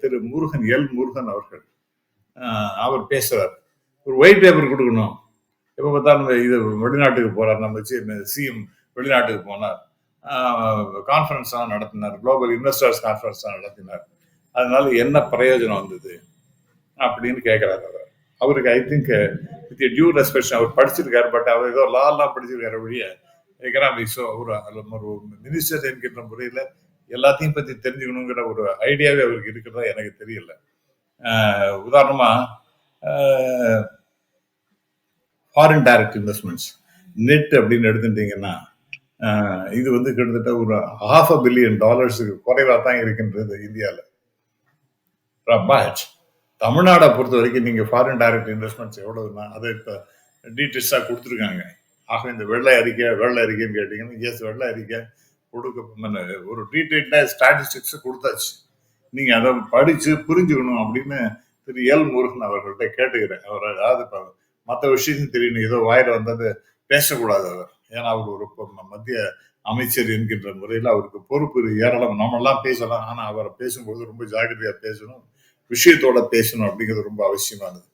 திரு Murugan, L Murugan அவர்கள் அவர் பேசுறார். ஒரு ஒயிட் பேப்பர் கொடுக்கணும். எப்ப பார்த்தாலும் இது வெளிநாட்டுக்கு போறார். நம்ம சிஎம் வெளிநாட்டுக்கு போனார். கான்ஃபரன்ஸ் நடத்தினார். குளோபல் இன்வெஸ்டர்ஸ் கான்ஃபரன்ஸ் நடத்தினார். அதனால என்ன பிரயோஜனம் வந்தது அப்படின்னு கேட்கிறார் அவர். அவருக்கு I think with due respect அவர் படிச்சிருக்காரு. பட் அவர் ஏதோ லாலாம் படிச்சிருக்காரு ஒழிய எக்கனாமிக்ஸோ ஒரு மினிஸ்டர் என்கின்ற முறையில் எல்லாத்தையும் பத்தி தெரிஞ்சுக்கணுங்கிற ஒரு ஐடியாவே அவருக்கு இருக்கிறதா எனக்கு தெரியல. உதாரணமா ஃபாரின் டைரக்ட் இன்வெஸ்ட்மெண்ட்ஸ் நெட் அப்படின்னு எடுத்துட்டீங்கன்னா இது வந்து கிட்டத்தட்ட ஒரு $500 பில்லியன் குறைவா தான் இருக்கின்றது இந்தியாவில். பட் தமிழ்நாடை பொறுத்த வரைக்கும் நீங்க ஃபாரின் டைரக்ட் இன்வெஸ்ட்மெண்ட்ஸ் எவ்வளவுன்னா அதை இப்போ டீட்டெயில்ஸாக கொடுத்துருக்காங்க. ஆக இந்த வெள்ளை அறிக்கைன்னு கேட்டீங்கன்னா எஸ் வெள்ளை அறிக்கை கொடுக்க ஒரு டீட்டெயில்டா ஸ்டாட்டிஸ்டிக்ஸ் கொடுத்தாச்சு. நீங்க அதை படிச்சு புரிஞ்சுக்கணும் அப்படின்னு திரு எல் முருகன் அவர்கள்ட்ட கேட்டுக்கிறேன். அவர் அதாவது மற்ற விஷயத்தையும் தெரியணும், ஏதோ வாயில வந்தது பேசக்கூடாது அவர். ஏன்னா அவர் ஒரு மத்திய அமைச்சர் என்கின்ற முறையில் அவருக்கு பொறுப்பு ஏராளம். நம்மெல்லாம் பேசலாம், ஆனா அவரை பேசும்போது ரொம்ப ஜாக்கிரதையா பேசணும், விஷயத்தோட பேசணும் அப்படிங்கிறது ரொம்ப அவசியமானது.